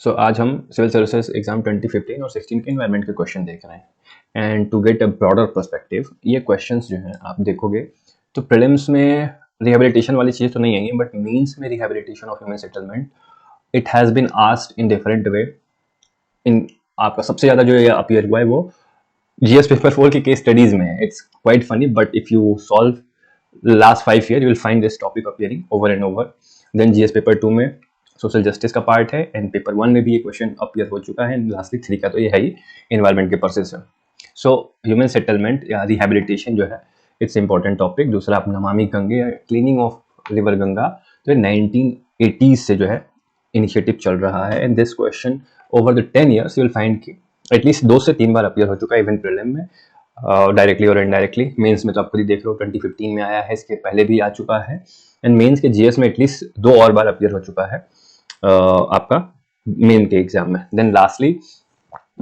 सो आज हम civil services exam 2015 और 16 के इन्वायरमेंट के क्वेश्चन देख रहे हैं। And to get a broader perspective, ये क्वेश्चंस जो हैं आप देखोगे तो प्रीलिम्स में रिहेबिलिटेशन वाली चीज़ तो नहीं आएंगी, बट मीन्स में rehabilitation of human settlement it has been asked in different way. इन आपका सबसे ज़्यादा जो ये अपीयर हुआ है वो जीएस पेपर 4 की केस स्टडीज में है। It's quite funny, but if you solve last 5 year you will find this topic appearing over and over. Then GS paper 2 में सोशल जस्टिस का पार्ट है, एंड पेपर 1 में भी ये क्वेश्चन अपीयर हो चुका है, एंड लास्टली 3 का तो ये है ही इन्वायरमेंट के पर्सेस है। सो ह्यूमन सेटलमेंट या रिहेबिलिटेशन जो है इट्स इंपॉर्टेंट टॉपिक। दूसरा आप नमामि गंगे या क्लीनिंग ऑफ रिवर गंगा, तो 1980s से जो है इनिशिएटिव चल रहा है, and this question over the 10 years you will find कि एटलीस्ट 2 से 3 बार अपीयर हो चुका है, इवन प्रीलिम में डायरेक्टली और इनडायरेक्टली। मेंस में तो आप खुद ही देख लो 2015 में आया है, इसके पहले भी आ चुका है, एंड मेंस के जीएस में एटलीस्ट 2 और बार अपीयर हो चुका है आपका मेन के एग्जाम में। देन लास्टली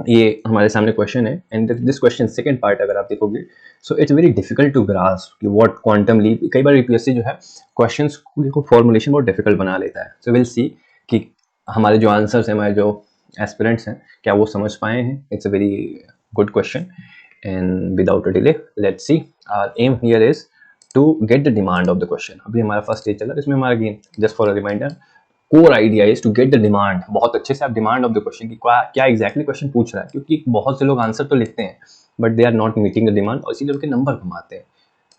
ये हमारे सामने क्वेश्चन है, and this question second part अगर आप देखोगे so it's very difficult to grasp कि व्हाट क्वांटम लीप। कई बार यूपीएससी जो है क्वेश्चंस को फॉर्मुलेशन बहुत डिफिकल्ट बना लेता है। सो विल सी कि हमारे जो आंसर्स हैं, हमारे जो एस्पिरेंट्स हैं, क्या वो समझ पाए हैं। It's a very good question, and without a delay let's see. Our aim here is to get the demand of the question. अभी हमारा फर्स्ट स्टेज चल रहा है, इसमें हमारा game just for a reminder core idea is to get the demand. बहुत अच्छे से आप डिमांड ऑफ द क्वेश्चन की क्या एग्जैक्टली क्वेश्चन पूछ रहा है, क्योंकि बहुत से लोग आंसर तो लिखते हैं but they are not meeting the demand, और इसीलिए उनके नंबर घुमाते हैं।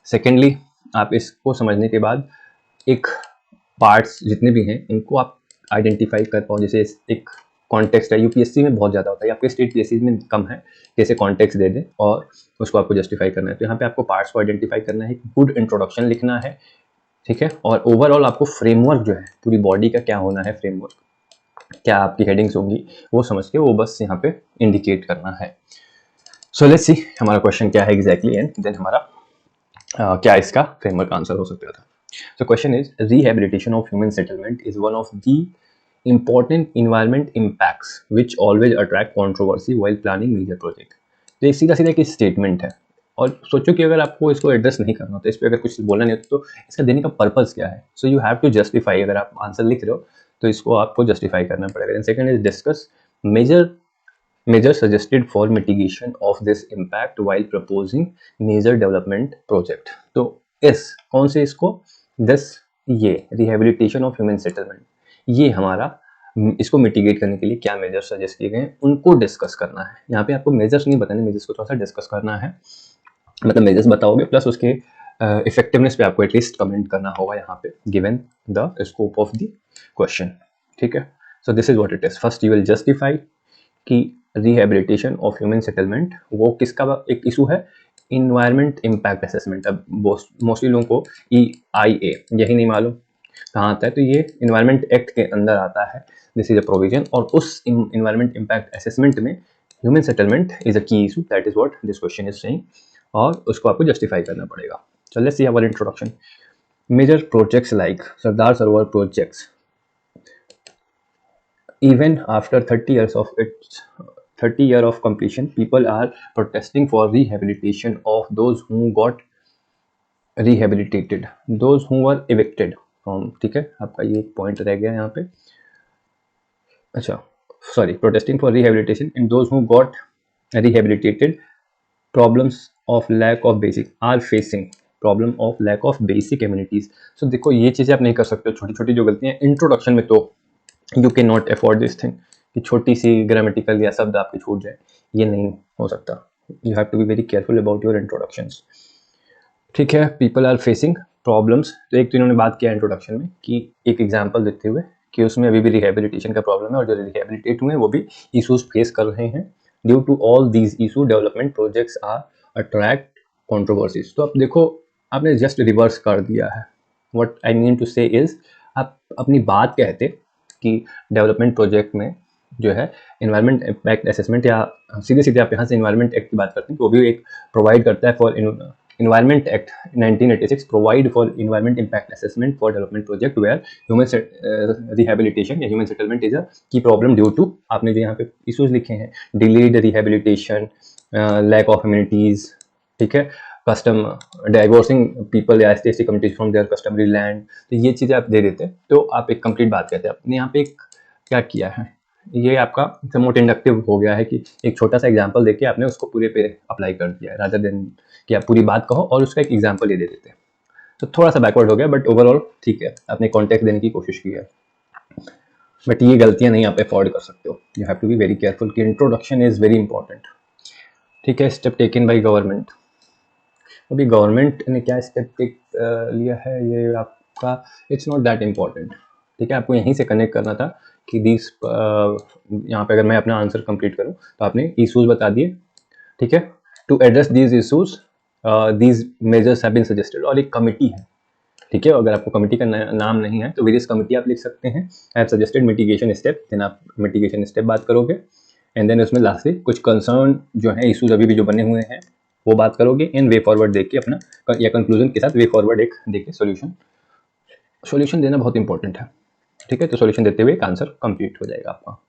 सेकेंडली आप इसको समझने के बाद एक पार्ट्स जितने भी हैं उनको आप आइडेंटिफाई कर पाओ। जैसे एक कॉन्टेक्स्ट है, यूपीएससी में बहुत ज़्यादा होता है, आपके स्टेट पीएससी में कम है, कैसे कॉन्टेक्स्ट दे दें और उसको आपको जस्टिफाई करना है। तो यहाँ पे आपको पार्ट्स को आइडेंटिफाई करना है, गुड इंट्रोडक्शन लिखना है, ठीक है, और ओवरऑल आपको फ्रेमवर्क जो है पूरी बॉडी का क्या होना है, फ्रेमवर्क क्या आपकी हेडिंग्स होंगी वो समझ के वो बस यहाँ पे इंडिकेट करना है। सो लेट्स सी हमारा क्वेश्चन क्या है एग्जैक्टली, एंड देन हमारा क्या इसका फ्रेमवर्क आंसर हो सकता था। So question is, rehabilitation of human settlement is one of the important environment impacts which always attract controversy while planning major project. तो एक सीधा सीधा एक स्टेटमेंट है, और सोचो कि अगर आपको इसको एड्रेस नहीं करना होता, इस पर अगर कुछ बोलना नहीं होता, तो इसका देने का पर्पस क्या है। So you have to justify. अगर आप आंसर लिख रहे हो तो इसको आपको जस्टिफाई करना पड़ेगा। And second is discuss measure suggested for mitigation of this impact while proposing major development project. तो इस कौन से इसको ये रिहेबिलिटेशन ऑफ ह्यूमन सेटलमेंट, ये हमारा इसको मिटिगेट करने के लिए क्या मेजर सजेस्ट किए गए उनको डिस्कस करना है। यहाँ पे आपको मेजर्स नहीं बताने, मेजर्स को थोड़ा सा डिस्कस करना है, मतलब मेजर्स बताओगे प्लस उसके इफेक्टिवनेस पे आपको एटलीस्ट कमेंट करना होगा यहाँ पे given the scope of the question, ठीक है। So this is what it is. First you will justify कि रिहेबिलिटेशन ऑफ ह्यूमन सेटलमेंट वो किसका एक इशू है, इन्वायरमेंट इम्पैक्ट असेसमेंट। अब मोस्टली लोगों को EIA यही नहीं मालूम कहाँ आता है, तो ये इन्वायरमेंट एक्ट के अंदर आता है, दिस इज अ प्रोविजन, और उस इन्वायरमेंट इम्पैक्ट असेसमेंट में ह्यूमन सेटलमेंट इज अ की issue, that is what this question is saying, और उसको आपको जस्टिफाई करना पड़ेगा। So let's see our introduction. Major projects like Sardar Sarovar projects, even after 30 years of its 30 year of completion, people are protesting for rehabilitation of those who got rehabilitated, those who were evicted from, ठीक है, आपका ये point रह गया यहाँ पे। अच्छा sorry, protesting for rehabilitation in those who got rehabilitated, problems of lack of basic are facing, problem of lack of basic amenities. So देखो ये चीज़ें आप नहीं कर सकते हो, छोटी छोटी जो गलतियाँ इंट्रोडक्शन में, तो you can not afford this thing कि छोटी सी ग्रामेटिकल या शब्द आपके छूट जाए, ये नहीं हो सकता। You have to be very careful about your introductions, ठीक है। पीपल आर फेसिंग प्रॉब्लम्स, तो एक तो इन्होंने बात किया इंट्रोडक्शन में कि एक एग्जाम्पल देते हुए कि उसमें अभी भी रिहेबिलिटेशन का प्रॉब्लम है, और जो रिहेबिलिटेट हुए हैं वो भी इशूज फेस कर रहे हैं। Due to all these issue development projects are attract controversies. तो अब देखो आपने जस्ट रिवर्स कर दिया है। What I mean to say is, आप अपनी बात कहते कि डेवलपमेंट प्रोजेक्ट में जो है इन्वायरमेंट इम्पैक्ट असेसमेंट, या सीधे सीधे आप यहाँ से इन्वायरमेंट एक्ट की बात करते हैं तो वो भी एक प्रोवाइड करता है for Environment Act 1986 provide for environment impact assessment for development project where human rehabilitation या human settlement is a key problem due to, आपने जो यहाँ पे issues लिखे हैं, delayed rehabilitation, lack of amenities, ठीक है, custom divorcing people या ST communities from their customary land, तो ये चीज़ें आप दे देते हैं तो आप एक complete बात कहते हैं। आपने यहाँ पे एक क्या किया है, ये आपका समोट इंडक्टिव हो गया है कि एक छोटा सा एग्जांपल देके आपने उसको पूरे पे अप्लाई कर दिया रादर देन कि आप पूरी बात कहो और उसका एक एग्जांपल ये दे देते हैं। तो थोड़ा सा बैकवर्ड हो गया, बट ओवरऑल ठीक है, आपने कॉन्टेक्स्ट देने की कोशिश की है। बट ये गलतियां नहीं आप अफोर्ड कर सकते हो, you have to be very careful कि इंट्रोडक्शन इज़ वेरी इंपॉर्टेंट। ठीक है, स्टेप टेकन बाई गवर्नमेंट। अभी गवर्नमेंट ने क्या स्टेप लिया है ये आपका इट्स नॉट दैट इम्पॉर्टेंट। ठीक है, आपको यहीं से कनेक्ट करना था कि दिस यहाँ पे अगर मैं अपना आंसर कंप्लीट करूँ तो आपने इशूज़ बता दिए। ठीक है, to address these issues these measures have been suggested, और एक कमिटी है। ठीक है, अगर आपको कमिटी का नाम नहीं है तो वेरियस कमिटी आप लिख सकते हैं। I have suggested mitigation step, then आप मिटिगेशन स्टेप बात करोगे, एंड देन उसमें लास्टली कुछ कंसर्न जो है इशूज अभी भी जो बने हुए हैं वो बात करोगे, इन वे फॉरवर्ड देख के अपना या कंक्लूजन के साथ वे फॉरवर्ड एक देके सॉल्यूशन देना बहुत इंपॉर्टेंट है। ठीक है, तो सॉल्यूशन देते हुए एक आंसर कंप्लीट हो जाएगा आपका।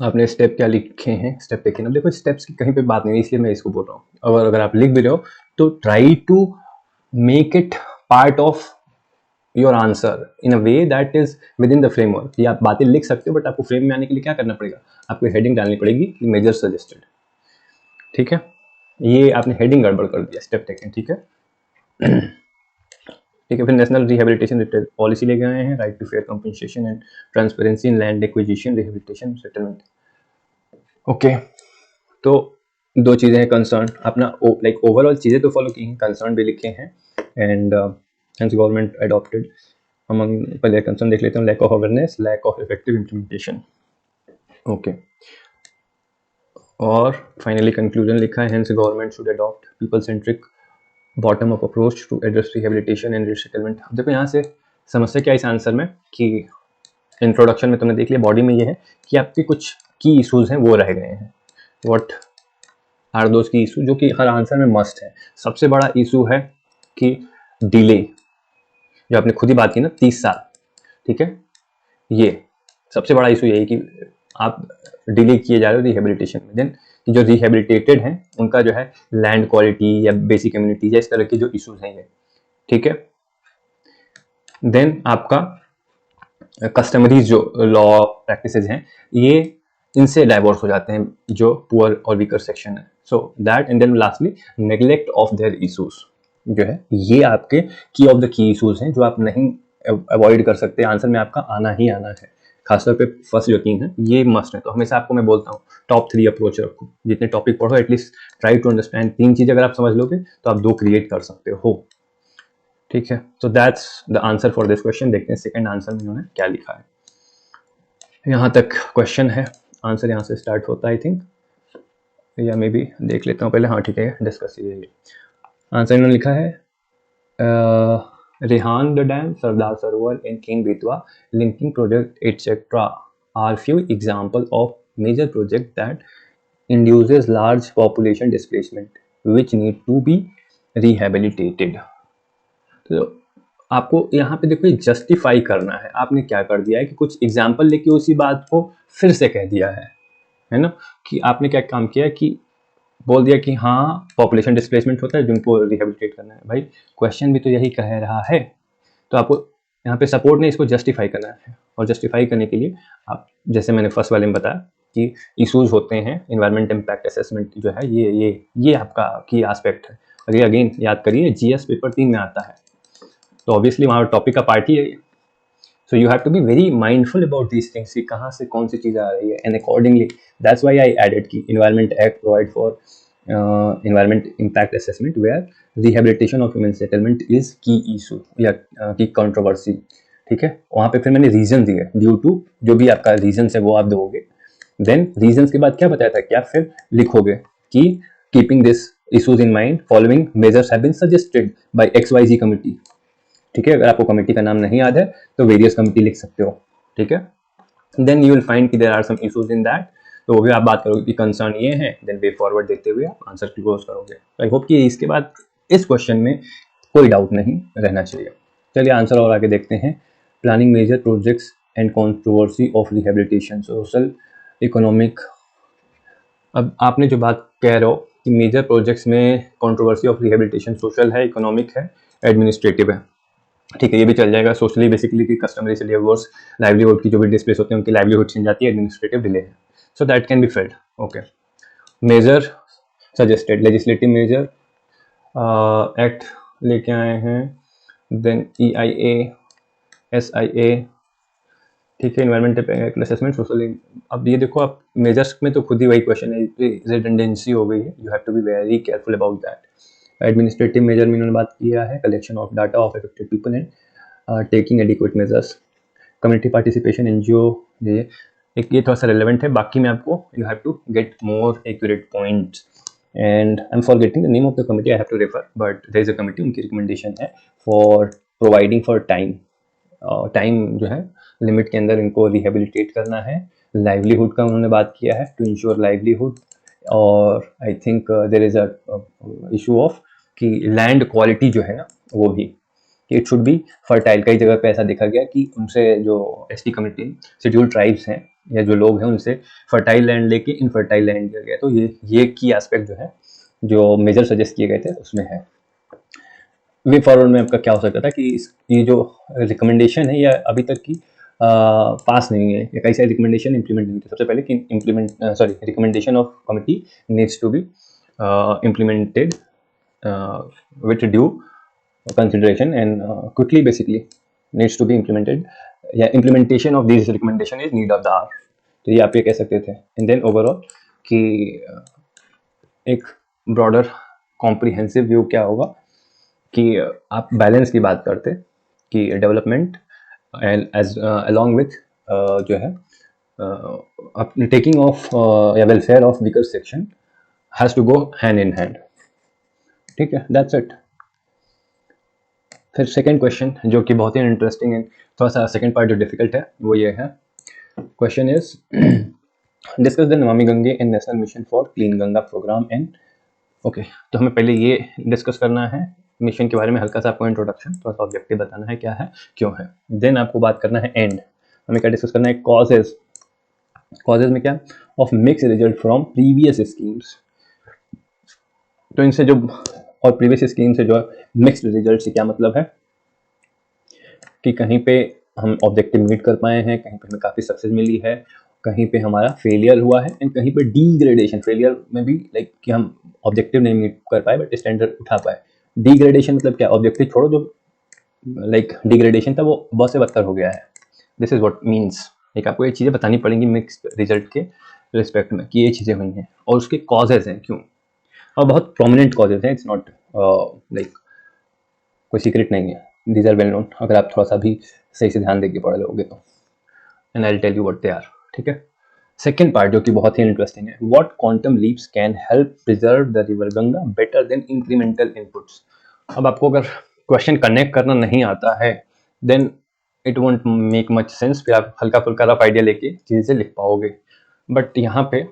आपने स्टेप क्या लिखे हैं, स्टेप देखें। अब देखो स्टेप्स की कहीं पे बात नहीं है, इसलिए मैं इसको बोल रहा हूँ। और अगर आप लिख भी रहे हो तो try to make it part of your answer in a way that is within the framework. ये आप बातें लिख सकते हो, बट आपको फ्रेम में आने के लिए क्या करना पड़ेगा, आपको हेडिंग डालनी पड़ेगी कि मेजर सजेस्टेड। ठीक है, ये आपने हेडिंग गड़बड़ कर दिया, स्टेप टेकन। ठीक है, ठीक है, फिर नेशनल रिहेबिलिटेशन पॉलिसी ले गए हैं, right to fair compensation and transparency in land acquisition, rehabilitation, settlement. Okay, तो दो चीज़ें हैं, कंसर्न अपना लाइक ओवरऑल चीज़ें तो फॉलो की हैं, कंसर्न भी लिखे हैं, and hence government adopted among. पहले कंसर्न देख लेते हैं, lack of awareness, lack of effective implementation. Okay, और फाइनली कंक्लूजन लिखा है, hence government should adopt people centric bottom up approach to address rehabilitation and resettlement. देखो यहाँ से समस्या क्या है इस आंसर में कि इंट्रोडक्शन में तुमने देख लिया, बॉडी में ये है कि आपके कुछ की इशूज़ हैं वो रह गए हैं। व्हाट आर दोज की इशू, जो कि हर आंसर में मस्ट है। सबसे बड़ा इशू है कि डिले, जो आपने खुद ही बात की ना, 30 साल। ठीक है, ये सबसे बड़ा इशू यही कि आप डिले किए जा रहे हो रिहेबिलिटेशन में। देन जो रिहेबिलिटेटेड हैं उनका जो है लैंड क्वालिटी या बेसिक कम्युनिटी या इस तरह के जो इश्यूज हैं ये। ठीक है, देन आपका कस्टमरीज जो लॉ प्रैक्टिसेस हैं ये इनसे डाइवोर्स हो जाते हैं जो पुअर और वीकर सेक्शन है। So that, and then lastly neglect of their issues जो है, ये आपके की ऑफ द की इशूज हैं जो आप नहीं अवॉइड कर सकते, आंसर में आपका आना ही आना है। खासतौर पे फर्स्ट जो 3 है ये मस्ट है। तो हमेशा आपको मैं बोलता हूँ टॉप 3 अप्रोच रखो, जितने टॉपिक पढ़ो एटलीस्ट ट्राई टू अंडरस्टैंड 3 चीज़ अगर आप समझ लोगे तो आप 2 क्रिएट कर सकते हो। ठीक है, so that's the answer for this question. देखते हैं सेकंड आंसर में उन्होंने क्या लिखा है। यहाँ तक क्वेश्चन है, आंसर यहाँ से स्टार्ट होता है आई थिंक, या मे बी देख लेता हूँ पहले। हाँ ठीक है, डिस्कस कीजिए। आंसर इन्होंने लिखा है Rehan the dam, Sardar Sarovar in king Betwa, linking project etcetera are few example of major project that induces large population displacement which need to be rehabilitated। तो आपको यहाँ पे देखो जस्टिफाई करना है, आपने क्या कर दिया है कि कुछ एग्जाम्पल लेके उसी बात को फिर से कह दिया है ना, कि आपने क्या काम किया कि बोल दिया कि हाँ पॉपुलेशन डिस्प्लेसमेंट होता है जिनको रिहेबिलिटेट करना है। भाई क्वेश्चन भी तो यही कह रहा है, तो आपको यहाँ पे सपोर्ट नहीं, इसको जस्टिफाई करना है। और जस्टिफाई करने के लिए आप, जैसे मैंने फर्स्ट वाले में बताया कि इशूज़ होते हैं, इन्वायरमेंट इम्पैक्ट असेसमेंट जो है ये आपका की एस्पेक्ट है। और ये अगेन याद करिए जीएस पेपर 3 में आता है, तो ऑब्वियसली वहाँ टॉपिक का पार्ट ही है। So you have to be very mindful about these things कि कहाँ से कौन सी चीज़ आ रही है, and accordingly that's why I added key environment act provide for environment impact assessment where rehabilitation of human settlement is key issue या की कंट्रोवर्सी। ठीक है, वहाँ पे फिर मैंने रीजन दिए, ड्यू टू जो भी आपका रीजन है वो आप दोगे। देन रीजन के बाद क्या बताया था, क्या फिर लिखोगे कि keeping this issues in mind following measures have been suggested by XYZ committee. ठीक है, अगर आपको कमेटी का नाम नहीं याद है तो वेरियस कमिटी लिख सकते हो। ठीक है, देन यू विल फाइंड कि there are some issues in that, तो वो भी आप बात करोगे कि कंसर्न ये है, देन वे फॉरवर्ड देते हुए आप आंसर क्लोज करोगे। आई होप कि इसके बाद इस क्वेश्चन में कोई डाउट नहीं रहना चाहिए। चलिए आंसर और आगे देखते हैं। Planning major projects and controversy of rehabilitation, social economic. अब आपने जो बात कह रहे हो कि मेजर प्रोजेक्ट्स में कंट्रोवर्सी ऑफ रिहेबिलिटेशन सोशल है, इकोनॉमिक है, एडमिनिस्ट्रेटिव है। ठीक है, ये भी चल जाएगा। सोशली बेसिकली कि कस्टमरी से लेबर्स लाइवलीहुड की जो भी डिस्प्लेस होते हैं उनकी लाइवलीहुड छिन जाती है, एडमिनिस्ट्रेटिव डिले है, so that can be filled. Okay, major suggested legislative measure act लेके आए हैं, देन EIA SIA, ठीक है, इन्वायरमेंटल असेसमेंट सोशल। अब ये देखो, आप मेजर्स में तो खुद ही वही क्वेश्चन है, रिडंडेंसी हो गई है, you have to be very careful about that. Administrative measure में इन्होंने बात किया है collection of data of affected people and taking adequate measures. Community participation NGO, ये एक ये थोड़ा सा रिलेवेंट है, बाकी में आपको you have to get more accurate points and I am forgetting the name of the committee, I have to refer, but there is a committee, उनकी रिकमेंडेशन है for providing for time, time जो है limit के अंदर इनको rehabilitate करना है। Livelihood का उन्होंने बात किया है, टू इंश्योर लाइवलीहुड, और I think there is a issue of कि लैंड क्वालिटी जो है ना वो भी, इट शुड बी फर्टाइल। कई जगह पे ऐसा देखा गया कि उनसे जो ST कम्युनिटी शेड्यूल ट्राइब्स हैं या जो लोग हैं उनसे फर्टाइल लैंड लेके इनफर्टाइल लैंड दिया गया, तो ये की एस्पेक्ट जो है जो मेजर सजेस्ट किए गए थे उसमें है। वे फॉरवर्ड में आपका क्या हो सकता था कि ये जो रिकमेंडेशन है या अभी तक की पास नहीं है, या कई सारे रिकमेंडेशन इंप्लीमेंट नहीं थे। सबसे पहले कि recommendation of committee needs to be implemented with due consideration and quickly, basically needs to be implemented, या implementation of these recommendation is need of the hour। तो ये आप ये कह सकते थे। एंड देन ओवरऑल कि एक ब्रॉडर कॉम्प्रिहेंसिव व्यू क्या होगा कि आप बैलेंस की बात करते कि development and as along with जो है अपने टेकिंग ऑफ या welfare of weaker section has to go hand in hand. ठीक है, दैट्स इट। फिर सेकंड क्वेश्चन जो कि बहुत ही इंटरेस्टिंग है, थोड़ा सा सेकंड पार्ट जो डिफिकल्ट है वो ये है। Question is discuss the Namami Gange and national mission for clean Ganga programme and. Okay, तो हमें पहले ये डिस्कस करना है मिशन के बारे में, हल्का सा आपको इंट्रोडक्शन, थोड़ा सा ऑब्जेक्टिव बताना है क्या है क्यों है, देन आपको बात करना है एंड हमें क्या डिस्कस करना है, कॉजेज। कॉजेज में क्या, of mix result from previous schemes. तो इनसे जो और प्रीवियस स्कीम से जो मिक्स्ड रिजल्ट से क्या मतलब है कि कहीं पे हम ऑब्जेक्टिव मीट कर पाए हैं, कहीं पे हमें काफ़ी सक्सेस मिली है, कहीं पे हमारा फेलियर हुआ है, एंड कहीं पे डीग्रेडेशन, फेलियर में भी लाइक कि हम ऑब्जेक्टिव नहीं मीट कर पाए बट स्टैंडर्ड उठा पाए। डीग्रेडेशन मतलब क्या, ऑब्जेक्टिव छोड़ो, जो लाइक डिग्रेडेशन था वो बहुत से बदतर हो गया है। दिस इज व्हाट मीन्स, एक आपको ये चीज़ें बतानी पड़ेंगी मिक्स्ड रिजल्ट के रिस्पेक्ट में कि ये चीज़ें हुई हैं और उसके कॉजेज हैं क्यों, और बहुत प्रोमिनेंट कॉजेज हैं, इट्स नॉट लाइक कोई सीक्रेट नहीं है, दीज आर वेल नोन, अगर आप थोड़ा सा भी सही से ध्यान देके पढ़ लोगे तो, and I will tell you what they are. ठीक है, सेकेंड पार्ट जो कि बहुत ही इंटरेस्टिंग है, what quantum leaps can help preserve the river Ganga better than incremental inputs. अब आपको अगर क्वेश्चन कनेक्ट करना नहीं आता है then it won't make much sense, फिर आप हल्का फुल्का रफ आइडिया लेके चीज़ें लिख पाओगे, बट यहाँ पे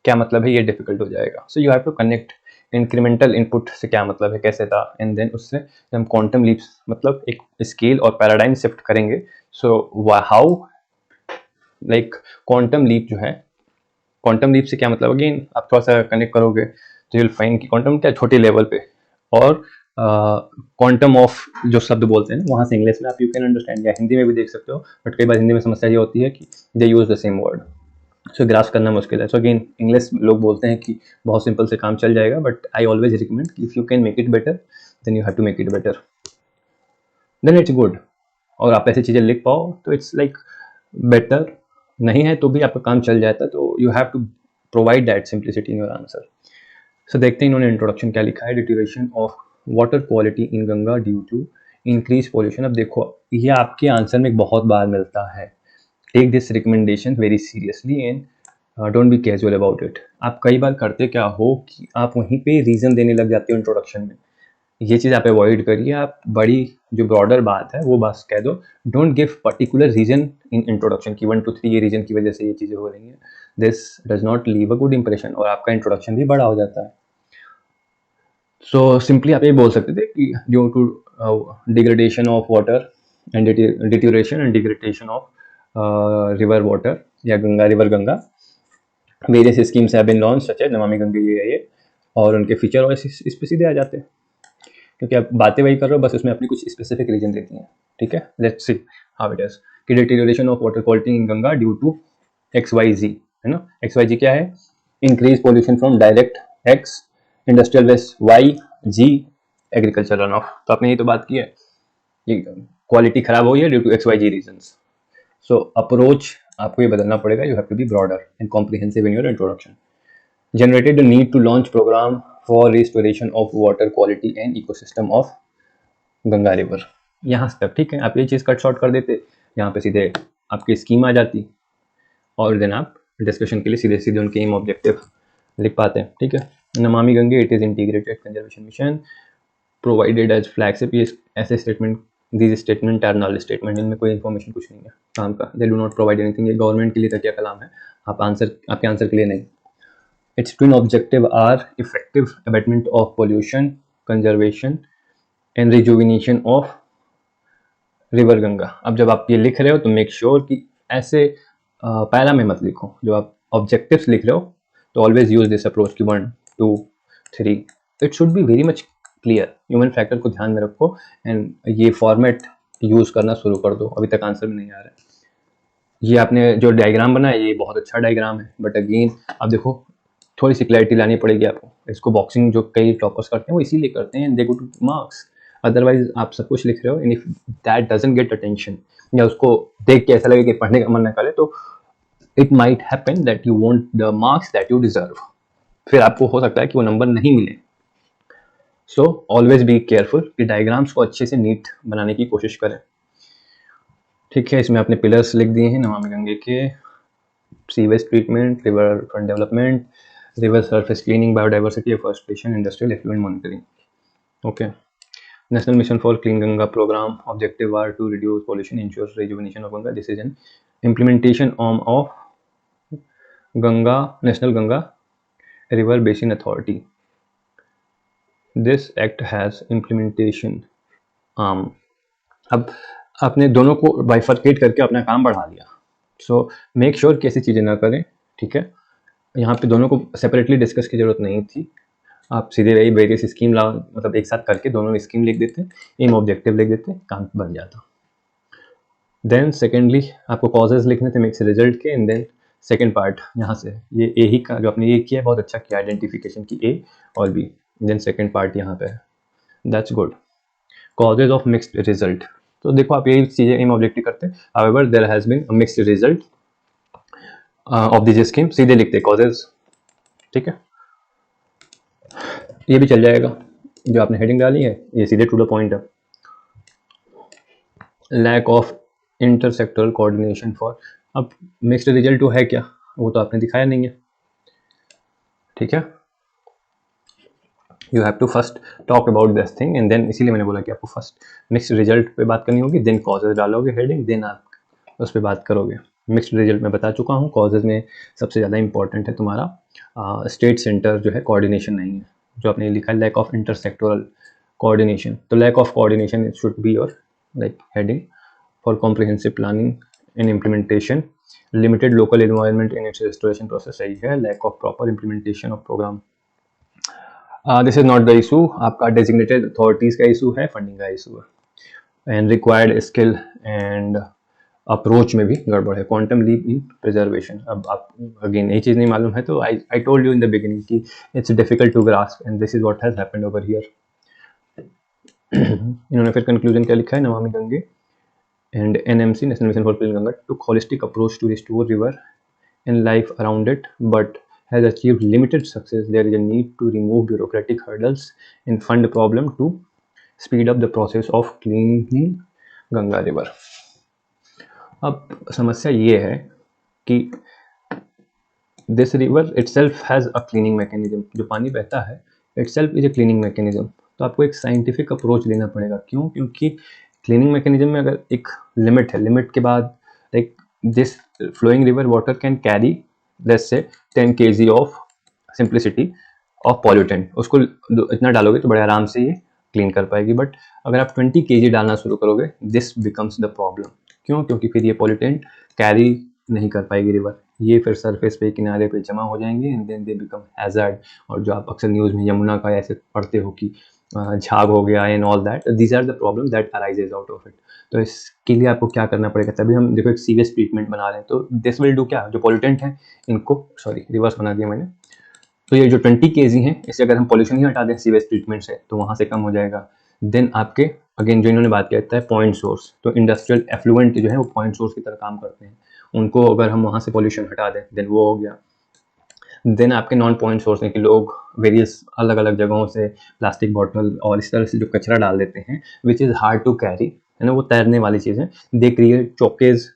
क्या मतलब है ये डिफिकल्ट हो जाएगा। So you have to connect incremental input से क्या मतलब है, कैसे था, एंड देन उससे हम क्वांटम लीप्स मतलब एक स्केल और पैराडाइम शिफ्ट करेंगे। So how like quantum leap जो है, क्वांटम लीप से क्या मतलब, अगेन आप थोड़ा सा कनेक्ट करोगे तो यू विल फाइंड कि क्वांटम क्या छोटे लेवल पे, और क्वांटम ऑफ जो शब्द बोलते हैं वहाँ से इंग्लिश में आप यू कैन अंडरस्टैंड, या हिंदी में भी देख सकते हो, बट कई बार हिंदी में समस्या ये होती है कि they use the same word, so grasp करना मुश्किल है। सो अगेन इंग्लिश लोग बोलते हैं कि बहुत सिंपल से काम चल जाएगा, बट आई ऑलवेज रिकमेंड कि if you can make it better then you have to make it better, then it's good. और आप ऐसी चीज़ें लिख पाओ तो इट्स लाइक बेटर, नहीं है तो भी आपका काम चल जाता है, तो you have to provide that simplicity in your answer. So देखते हैं इन्होंने इंट्रोडक्शन क्या लिखा है, deterioration of water quality in Ganga due to increase pollution. अब देखो ये आपके आंसर में बहुत बार मिलता है, take this recommendation very seriously and don't be casual about it. आप कई बार करते क्या हो कि आप वहीं पे रीज़न देने लग जाते हो इंट्रोडक्शन में, ये चीज़ आप अवॉइड करिए, आप बड़ी जो ब्रॉडर बात है वो बस कह दो, don't give particular reason in introduction की 1 2 3 ये रीजन की वजह से ये चीज़ें हो रही हैं, this does not leave a good impression और आपका इंट्रोडक्शन भी बड़ा हो जाता है। सो सिंपली आप ये बोल सकते थे कि due to degradation of water and deterioration and degradation of river water या Ganga, river Ganga, various schemes have been launch such as Namami Gange, ये और उनके फीचर और इस पे सीधे आ जाते हैं। क्योंकि आप बातें वही कर रहे हो, बस उसमें अपनी कुछ स्पेसिफिक रीजन देती हैं। ठीक है, let's see how it is कि deterioration of water quality in Ganga due to XYZ, है ना। XYZ क्या है? Increase pollution from direct X, industrial waste Y, G agriculture run off. तो आपने ये तो बात की है कि क्वालिटी खराब हो गई है due to XYZ reasons. So approach आपको ये बदलना पड़ेगा, you have to be broader and comprehensive in your introduction. Generated the need to launch program for restoration of water quality and ecosystem of Ganga river. यहाँ तक ठीक है, आप ये चीज़ कट शॉर्ट कर देते, यहाँ पे सीधे आपकी स्कीम आ जाती और देन आप डिस्कशन के लिए सीधे सीधे उनके एम ऑब्जेक्टिव लिख पाते हैं। ठीक है, Namami Gange it is integrated conservation mission provided as flagship. ये ऐसे statement, these statement are null statement, इनमें कोई इन्फॉर्मेशन कुछ नहीं है काम का। They do not provide anything, ये गवर्नमेंट के लिए तकिया कलाम है, आपके आंसर के लिए नहीं। Its twin objective are effective abatement of pollution, conservation and rejuvenation of river Ganga. अब जब आप ये लिख रहे हो तो मेक श्योर कि ऐसे पैरा में मत लिखो। जो आप ऑब्जेक्टिव्स लिख रहे हो तो ऑलवेज यूज दिस अप्रोच की 1 2 3, it should be very much clear. Human factor को ध्यान में रखो एंड ये फॉर्मेट यूज करना शुरू कर दो। अभी तक आंसर में नहीं आ रहा है। ये आपने जो डायग्राम बनाया ये बहुत अच्छा डायग्राम है, बट अगेन आप देखो थोड़ी सी क्लैरिटी लानी पड़ेगी आपको। इसको बॉक्सिंग जो कई टॉपर्स करते हैं वो इसीलिए करते हैं, दे गो टू मार्क्स। अदरवाइज आप सब कुछ लिख रहे हो and if that doesn't get attention या उसको देख के ऐसा लगे कि पढ़ने का मन न करे, तो it might happen that you want the marks that you deserve. फिर आपको हो सकता है कि वो नंबर नहीं मिले। सो ऑलवेज बी केयरफुल कि डायग्राम्स को अच्छे से नीट बनाने की कोशिश करें। ठीक है, इसमें आपने पिलर्स लिख दिए हैं नमामि गंगे के, sewage treatment, river front development, river surface cleaning, biodiversity, afforestation, industrial effluent monitoring. Okay. National Mission for Clean Ganga program objective are to reduce pollution, ensure rejuvenation of Ganga. This is an implementation of Ganga National Ganga River Basin Authority. This act has implementation arm. अब आपने दोनों को bifurcate करके अपना काम बढ़ा लिया। So make sure कि ऐसी चीज़ें ना करें। ठीक है, यहाँ पे दोनों को सेपरेटली डिस्कस की जरूरत नहीं थी। आप सीधे वही वेरियस स्कीम ला, मतलब एक साथ करके दोनों स्कीम लिख देते, एम ऑब्जेक्टिव लिख देते, काम बन जाता। देन सेकेंडली आपको कॉजेज लिखने थे मिक्स रिजल्ट के, एंड देन सेकेंड पार्ट यहाँ से ये ए ही का जो आपने ये किया बहुत अच्छा किया, आइडेंटिफिकेशन की ए और बी। देन सेकेंड पार्ट यहाँ पे है, that's good. Causes of mixed result, तो देखो आप यही चीज़ें एम ऑब्जेक्टिव करते हैं। However there has been a mixed result of this scheme, सीधे लिखते कॉजेज। ठीक है, ये भी चल जाएगा। जो आपने हेडिंग डाली है ये सीधे टू द पॉइंट है। लैक ऑफ इंटरसेक्टरल कोऑर्डिनेशन फॉर, अब मिक्स्ड रिजल्ट है क्या, वो तो आपने दिखाया नहीं है। ठीक है, you have to first talk about this thing and then, इसीलिए मैंने बोला कि आपको फर्स्ट मिक्स्ड रिजल्ट पे बात करनी होगी, देन कॉजेज डालोगे हेडिंग, देन आप उस पर बात करोगे। मिक्स्ड रिजल्ट में बता चुका हूँ, कॉजेज में सबसे ज़्यादा इंपॉर्टेंट है तुम्हारा स्टेट सेंटर जो है कोऑर्डिनेशन नहीं है, जो आपने लिखा है लैक ऑफ इंटरसेक्टोरल कोऑर्डिनेशन। तो lack of coordination it should be your like heading for comprehensive planning and implementation, limited local environment in its restoration process, सही है। Lack of proper implementation of programme, this is not the issue, आपका designated authorities का issue है, funding का issue है। And required skill and approach में भी गड़बड़ है। क्वांटम लीप इन प्रिजर्वेशन, अब आप अगेन ये चीज़ नहीं मालूम है तो I told you in the beginning कि it's difficult to grasp and this is what has happened over here. इन्होंने फिर कंक्लूजन क्या लिखा है, Namami Gange and NMC national mission for clean Ganga took holistic approach to restore river and life around it but has achieved limited success. There is a need to remove bureaucratic hurdles and fund problem to speed up the process of cleaning Ganga river. अब समस्या ये है कि this river itself has a cleaning mechanism, जो पानी बहता है itself is a cleaning mechanism। तो आपको एक साइंटिफिक अप्रोच लेना पड़ेगा। क्यों? क्योंकि क्लीनिंग मैकेनिज्म में अगर एक लिमिट है, लिमिट के बाद like this flowing river water can carry let's say 10 kg of simplicity of pollutant, उसको इतना डालोगे तो बड़े आराम से ये क्लीन कर पाएगी। बट अगर आप 20 kg डालना शुरू करोगे दिस बिकम्स द प्रॉब्लम। क्यों? क्योंकि फिर ये पॉल्यूटेंट कैरी नहीं कर पाएगी रिवर, ये फिर सरफेस पे किनारे पे जमा हो जाएंगे and then they become hazard. और जो आप अक्सर न्यूज़ में यमुना का ऐसे पढ़ते हो कि झाग हो गया and all that, these are the problem that arises out of it. तो इसके लिए आपको क्या करना पड़ेगा, तभी हम देखो एक सीवेज ट्रीटमेंट बना रहे हैं, तो दिस विल डू क्या, जो पॉल्यूटेंट है इनको, सॉरी रिवर्स बना दिया मैंने, तो ये जो 20 kg है इसे अगर हम पॉल्यूशन ही हटा दें सीवेज ट्रीटमेंट से तो वहाँ से कम हो जाएगा। देन आपके अगेन जो इन्होंने बात किया है पॉइंट सोर्स, तो इंडस्ट्रियल एफ्लुएंट जो है वो पॉइंट सोर्स की तरह काम करते हैं, उनको अगर हम वहाँ से पॉल्यूशन हटा दें देन वो हो गया। देन आपके नॉन पॉइंट सोर्स हैं कि लोग वेरियस अलग अलग जगहों से प्लास्टिक बॉटल और इस तरह से जो कचरा डाल देते हैं which is hard to carry, है ना, वो तैरने वाली चीज़ है, दे क्रिएट चौकेज,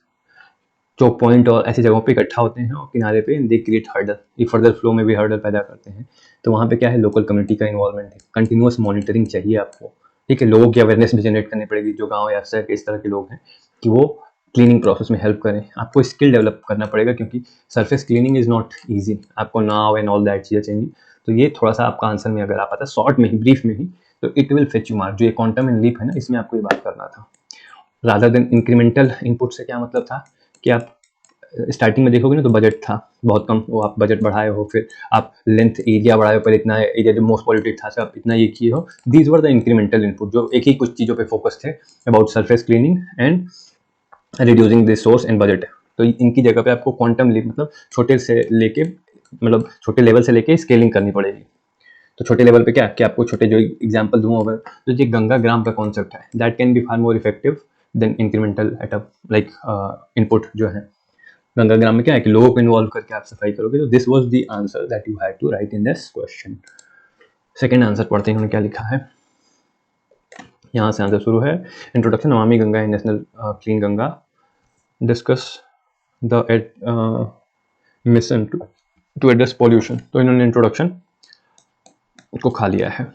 चौक पॉइंट और ऐसी जगहों पे इकट्ठा होते हैं और किनारे पे दे क्रिएट हर्डल, ये फर्दर फ्लो में भी हर्डल पैदा करते हैं। तो वहाँ पे क्या है, लोकल कम्युनिटी का इन्वॉल्वमेंट है, कंटिन्यूस मॉनिटरिंग चाहिए आपको, ठीक है, लोगों की अवेयरनेस भी जनरेट करनी पड़ेगी जो गाँव या शहर के इस तरह के लोग हैं कि वो क्लीनिंग प्रोसेस में हेल्प करें। आपको स्किल डेवलप करना पड़ेगा क्योंकि surface cleaning is not easy, आपको नाव एंड ऑल दैट चीज़ें चाहिए। तो ये थोड़ा सा आपका आंसर में अगर आ पाता शॉर्ट में ही, ब्रीफ में ही, तो it will fetch you mark. जो ये क्वांटम एंड लीप है ना, इसमें आपको ये बात करना था रादर देन इंक्रीमेंटल इनपुट से। क्या मतलब था कि आप स्टार्टिंग में देखोगे ना तो बजट था बहुत कम, वो आप बजट बढ़ाए हो, फिर आप लेंथ एरिया बढ़ाए हो, पर इतना एरिया जो मोस्ट पॉल्यूटेड था आप इतना ये किए हो, these were the incremental input जो एक ही कुछ चीज़ों पे फोकस थे about surface cleaning and reducing the source and budget. तो इनकी जगह पे आपको क्वांटम लीप मतलब छोटे से लेके, मतलब छोटे लेवल से लेके स्केलिंग करनी पड़ेगी। तो छोटे लेवल पे क्या कि आपको छोटे जो एग्जांपल दूँ अगर, तो जो गंगा ग्राम का कॉन्सेप्ट है that can be far more effective than incremental at a like input जो है। गंगा ग्राम में क्या है कि लोगों को इन्वॉल्व करके आप सफाई करोगे। तो this was the answer that you had to write in this question. Second answer पढ़ते हैं उन्होंने क्या लिखा है। यहाँ से आंसर शुरू है, introduction Namami Ganga and national clean Ganga, discuss the mission to address pollution. तो इन्होंने इंट्रोडक्शन को खा लिया है।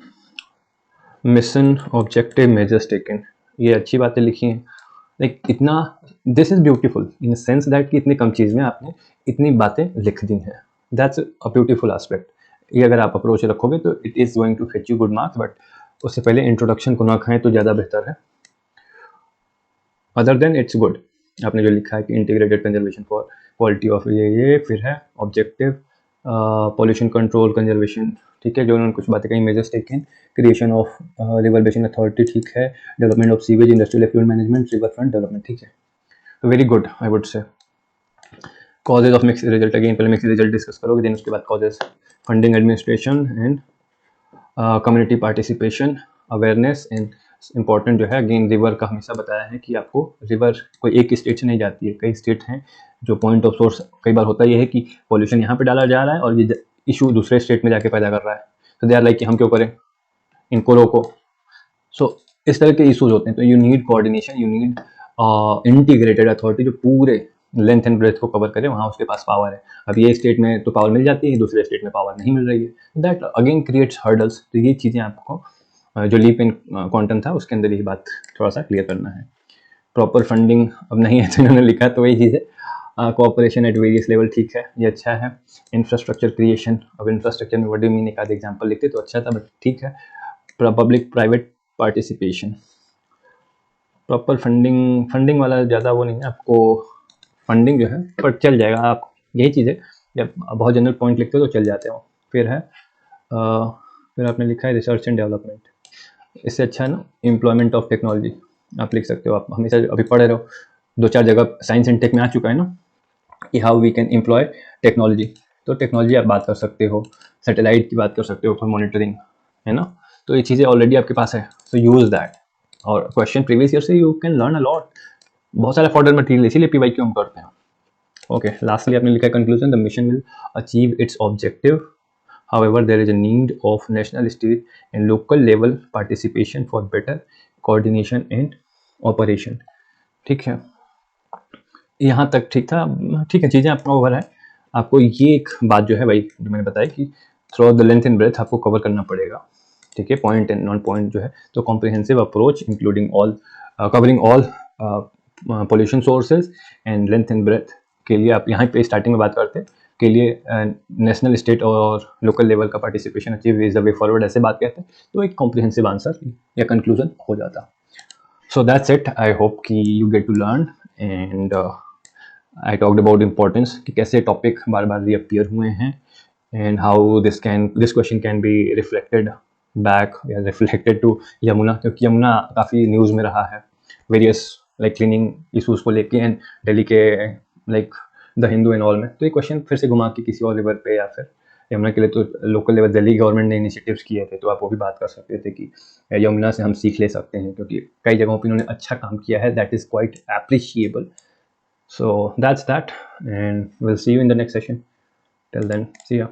मिशन, ऑब्जेक्टिव, मेजर्स टेकन, ये अच्छी बातें लिखी हैं, लाइक इतना, this is beautiful in sense that कि इतनी कम चीज़ में आपने इतनी बातें लिख दी हैं, दैट्स अ ब्यूटीफुल एस्पेक्ट। ये अगर आप अप्रोच रखोगे तो it is going to fetch you good marks, but उससे पहले इंट्रोडक्शन को ना खाएं तो ज़्यादा बेहतर है। अदर देन इट्स गुड, आपने जो लिखा है कि integrated conservation for quality of ये फिर है ऑब्जेक्टिव, पॉल्यूशन कंट्रोल कंजर्वेशन, ठीक है, जो उन्होंने कुछ बातें कही, measures taken, creation of river basin authority, ठीक है, development of sewage, industrial effluent management, river front development, ठीक है, तो very good I would say. Causes of mix result, again पहले मिक्स रिजल्ट डिस्कस करोगे, देन उसके बाद causes, funding, administration and community participation, awareness and important जो है again river का हमेशा बताया है कि आपको रिवर कोई एक स्टेट से नहीं जाती है, कई स्टेट हैं जो पॉइंट ऑफ सोर्स, कई बार होता ये है कि पॉल्यूशन यहाँ पे डाला जा रहा है और ये इशू दूसरे स्टेट में जाके पैदा कर रहा है, तो दे आर लाइक कि हम क्यों करें, इनको रोको। सो इस तरह के इशूज होते हैं, तो you need coordination, you need integrated authority जो पूरे लेंथ एंड ब्रेथ को कवर करे, वहाँ उसके पास पावर है। अब ये स्टेट में तो पावर मिल जाती है, दूसरे स्टेट में पावर नहीं मिल रही है, दैट अगेन क्रिएट्स हर्डल्स। तो ये चीज़ें आपको जो लीप इन क्वांटम था उसके अंदर यही बात थोड़ा सा क्लियर करना है। प्रॉपर फंडिंग अब नहीं है तो इन्होंने लिखा है, तो वही चीज़ है, कोऑपरेशन एट वेरियस लेवल, ठीक है, ये अच्छा है। इंफ्रास्ट्रक्चर क्रिएशन, अब इंफ्रास्ट्रक्चर में व्हाट डू यू मीन एक आध एग्जाम्पल लिखते तो अच्छा था, बट ठीक है। Public private participation, proper funding वाला ज़्यादा वो नहीं है, आपको फंडिंग जो है पर चल जाएगा, आप यही चीज़ है जब बहुत जनरल पॉइंट लिखते हो तो चल जाते हो। फिर है फिर आपने लिखा है रिसर्च एंड डेवलपमेंट, इससे अच्छा है ना एम्प्लॉयमेंट ऑफ टेक्नोलॉजी, आप लिख सकते हो, आप हमेशा अभी पढ़े रहो, 2-4 जगह साइंस एंड टेक में आ चुका है ना कि how we can employ technology, तो टेक्नोलॉजी आप बात कर सकते हो, सैटेलाइट की बात कर सकते हो फॉर मॉनिटरिंग, है ना, तो ये चीज़ें ऑलरेडी आपके पास है, सो यूज़ दैट। और क्वेश्चन प्रीवियस ईयर से you can learn a lot, बहुत सारा फॉर्डर मटेरियल, इसीलिए पीवाई क्यों हम करते हैं। ओके, लास्टली आपने लिखा है conclusion, the mission will achieve it's objective, however there is a need of national, state and local level participation for better coordination and operation, ठीक है, यहाँ तक ठीक था, ठीक है, चीज़ें आपका ओवर है। आपको ये एक बात जो है भाई जो मैंने बताया कि through the length and breadth आपको कवर करना पड़ेगा, ठीक है, पॉइंट एंड नॉन पॉइंट जो है, तो comprehensive approach including all covering all pollution sources and length and breadth के लिए आप यहाँ पे स्टार्टिंग में बात करते के लिए नेशनल, स्टेट और लोकल लेवल का participation achieve is the way forward, ऐसे बात कहते हैं, तो एक कॉम्प्रिहेंसिव आंसर या कंक्लूजन हो जाता। So that's it, I hope कि you get to learn and I talked about importance कि कैसे टॉपिक बार बार रीअपियर हुए हैं and how this question can be reflected back या रिफ्लेक्टेड टू यमुना, क्योंकि यमुना काफ़ी न्यूज़ में रहा है वेरियस लाइक क्लीनिंग इशूज़ को लेके एंड दिल्ली के like the Hindu and all में। तो ये क्वेश्चन फिर से घुमा के किसी और रिवर पे या फिर यमुना के लिए तो लोकल लेवल दिल्ली गवर्नमेंट ने इनिशिएटिव्स किए थे, तो आप वो भी बात कर सकते थे कि यमुना से हम सीख ले सकते हैं, क्योंकि कई जगहों पे उन्होंने अच्छा काम किया है, that is quite appreciable. So that's that, and we'll see you in the next session. Till then, see ya.